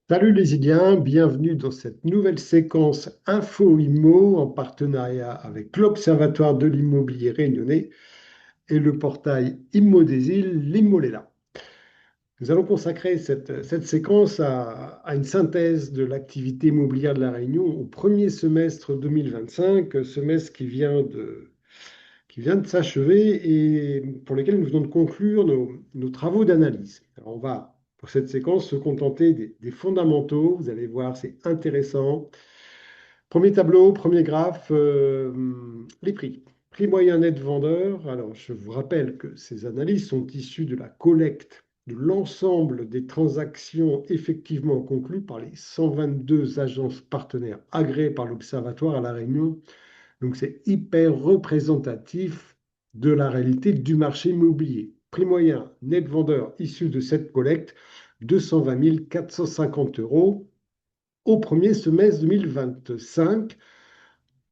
Salut les Iliens, bienvenue dans cette nouvelle séquence Info Immo en partenariat avec l'Observatoire de l'immobilier réunionnais et le portail Immo des îles, l'Immolela. Nous allons consacrer cette séquence à une synthèse de l'activité immobilière de la Réunion au premier semestre 2025, semestre qui vient de s'achever et pour lequel nous venons de conclure nos travaux d'analyse. Alors, on va, pour cette séquence, se contenter des fondamentaux. Vous allez voir, c'est intéressant. Premier tableau, premier graphe, les prix. Prix moyen net vendeur. Alors, je vous rappelle que ces analyses sont issues de la collecte de l'ensemble des transactions effectivement conclues par les 122 agences partenaires agréées par l'Observatoire à La Réunion. Donc, c'est hyper représentatif de la réalité du marché immobilier. Prix moyen net vendeur issu de cette collecte, 220 450 euros au premier semestre 2025,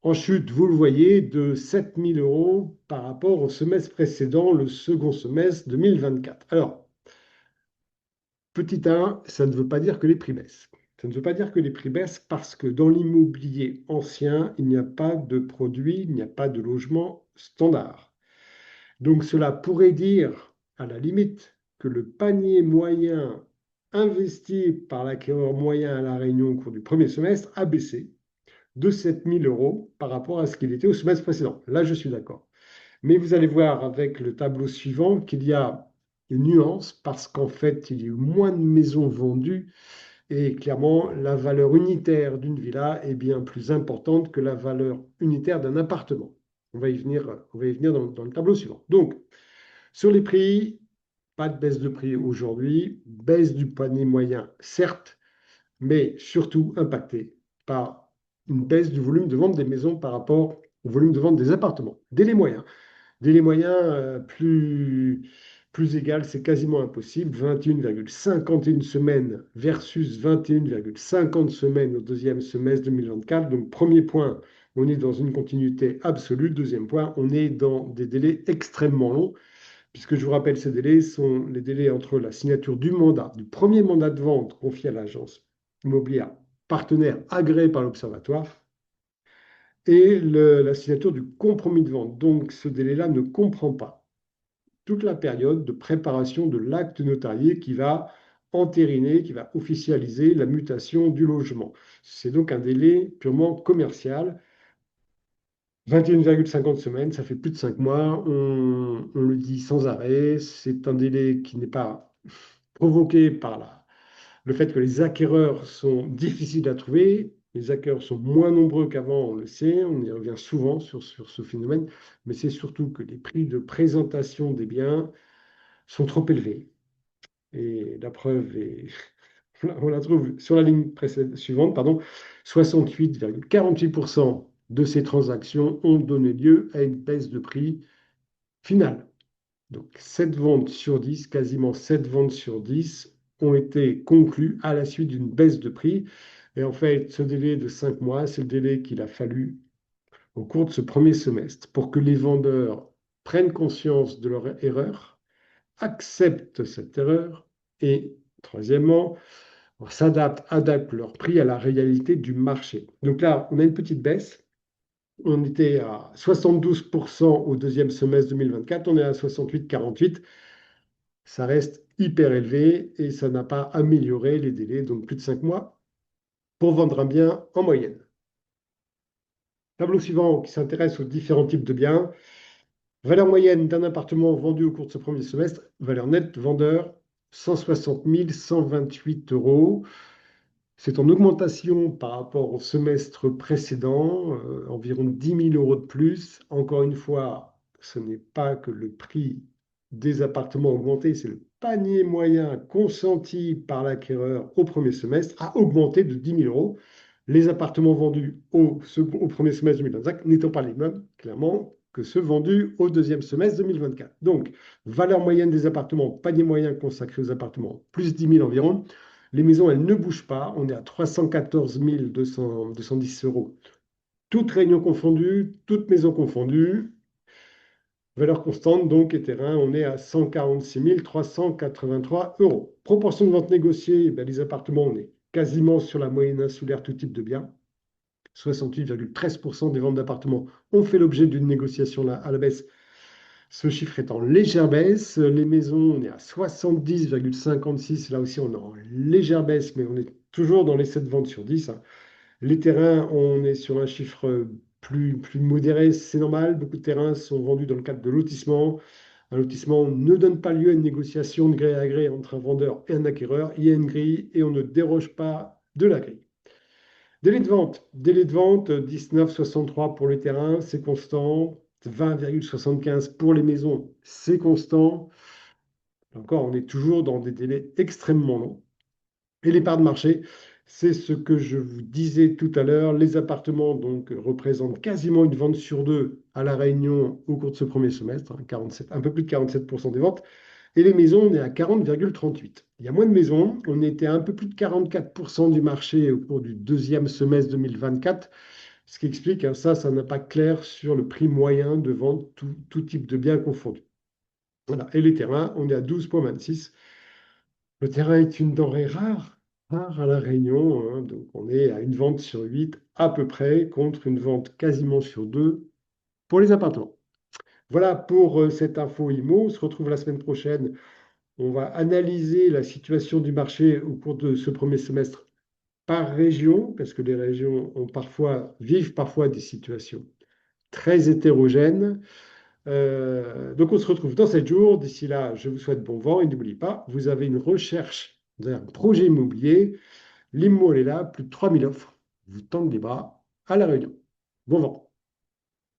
en chute, vous le voyez, de 7 000 euros par rapport au semestre précédent, le second semestre 2024. Alors, petit 1, ça ne veut pas dire que les prix baissent. Ça ne veut pas dire que les prix baissent parce que dans l'immobilier ancien, il n'y a pas de produit, il n'y a pas de logement standard. Donc cela pourrait dire, à la limite, que le panier moyen investi par l'acquéreur moyen à La Réunion au cours du premier semestre a baissé de 7 000 euros par rapport à ce qu'il était au semestre précédent. Là, je suis d'accord. Mais vous allez voir avec le tableau suivant qu'il y a une nuance parce qu'en fait, il y a eu moins de maisons vendues et clairement, la valeur unitaire d'une villa est bien plus importante que la valeur unitaire d'un appartement. On va y venir dans le tableau suivant. Donc, sur les prix, pas de baisse de prix aujourd'hui, baisse du panier moyen, certes, mais surtout impacté par une baisse du volume de vente des maisons par rapport au volume de vente des appartements. Délai moyen plus égal, c'est quasiment impossible. 21,51 semaines versus 21,50 semaines au deuxième semestre 2024. Donc, premier point, on est dans une continuité absolue. Deuxième point, on est dans des délais extrêmement longs, puisque je vous rappelle, ces délais sont les délais entre la signature du mandat, du premier mandat de vente confié à l'agence immobilière partenaire agréé par l'Observatoire, et la signature du compromis de vente. Donc, ce délai-là ne comprend pas toute la période de préparation de l'acte notarié qui va entériner, qui va officialiser la mutation du logement. C'est donc un délai purement commercial. 21,50 semaines, ça fait plus de 5 mois, on le dit sans arrêt, c'est un délai qui n'est pas provoqué par le fait que les acquéreurs sont difficiles à trouver, les acquéreurs sont moins nombreux qu'avant, on le sait, on y revient souvent sur ce phénomène, mais c'est surtout que les prix de présentation des biens sont trop élevés. Et la preuve est, on la trouve sur la ligne suivante, pardon, 68,48% de ces transactions ont donné lieu à une baisse de prix finale. Donc 7 ventes sur 10, quasiment 7 ventes sur 10 ont été conclues à la suite d'une baisse de prix. Et en fait, ce délai de 5 mois, c'est le délai qu'il a fallu au cours de ce premier semestre pour que les vendeurs prennent conscience de leur erreur, acceptent cette erreur et, troisièmement, adaptent leur prix à la réalité du marché. Donc là, on a une petite baisse. On était à 72% au deuxième semestre 2024, on est à 68,48. Ça reste hyper élevé et ça n'a pas amélioré les délais, donc plus de 5 mois, pour vendre un bien en moyenne. Tableau suivant qui s'intéresse aux différents types de biens. Valeur moyenne d'un appartement vendu au cours de ce premier semestre, valeur nette vendeur 160 128 euros. C'est en augmentation par rapport au semestre précédent, environ 10 000 euros de plus. Encore une fois, ce n'est pas que le prix des appartements a augmenté, c'est le panier moyen consenti par l'acquéreur au premier semestre a augmenté de 10 000 euros. Les appartements vendus au premier semestre 2025 n'étant pas les mêmes, clairement, que ceux vendus au deuxième semestre 2024. Donc, valeur moyenne des appartements, panier moyen consacré aux appartements, plus 10 000 environ. Les maisons, elles ne bougent pas. On est à 314 210 euros. Toutes réunions confondues, toutes maisons confondues. Valeur constante, donc, et terrain, on est à 146 383 euros. Proportion de vente négociée, ben, les appartements, on est quasiment sur la moyenne insulaire tout type de bien. 68,13% des ventes d'appartements ont fait l'objet d'une négociation à la baisse. Ce chiffre est en légère baisse. Les maisons, on est à 70,56. Là aussi, on est en légère baisse, mais on est toujours dans les 7 ventes sur 10, hein. Les terrains, on est sur un chiffre plus modéré, c'est normal. Beaucoup de terrains sont vendus dans le cadre de lotissement. Un lotissement ne donne pas lieu à une négociation de gré à gré entre un vendeur et un acquéreur. Il y a une grille et on ne déroge pas de la grille. Délai de vente 19,63 pour les terrains, c'est constant. 20,75 pour les maisons, c'est constant. Encore, on est toujours dans des délais extrêmement longs. Et les parts de marché, c'est ce que je vous disais tout à l'heure. Les appartements donc représentent quasiment une vente sur deux à La Réunion au cours de ce premier semestre, hein, 47, un peu plus de 47% des ventes. Et les maisons, on est à 40,38. Il y a moins de maisons. On était à un peu plus de 44% du marché au cours du deuxième semestre 2024, ce qui explique, hein, ça n'a pas clair sur le prix moyen de vente, tout type de biens confondus. Voilà. Et les terrains, on est à 12,26. Le terrain est une denrée rare à La Réunion, hein, donc on est à une vente sur 8 à peu près, contre une vente quasiment sur 2 pour les appartements. Voilà pour cette info IMO. On se retrouve la semaine prochaine. On va analyser la situation du marché au cours de ce premier semestre par région, parce que les régions vivent parfois des situations très hétérogènes. Donc on se retrouve dans 7 jours. D'ici là, je vous souhaite bon vent et n'oubliez pas, vous avez une recherche d'un projet immobilier. L'IMO, elle est là, plus de 3000 offres. Vous tendez les bras à La Réunion. Bon vent.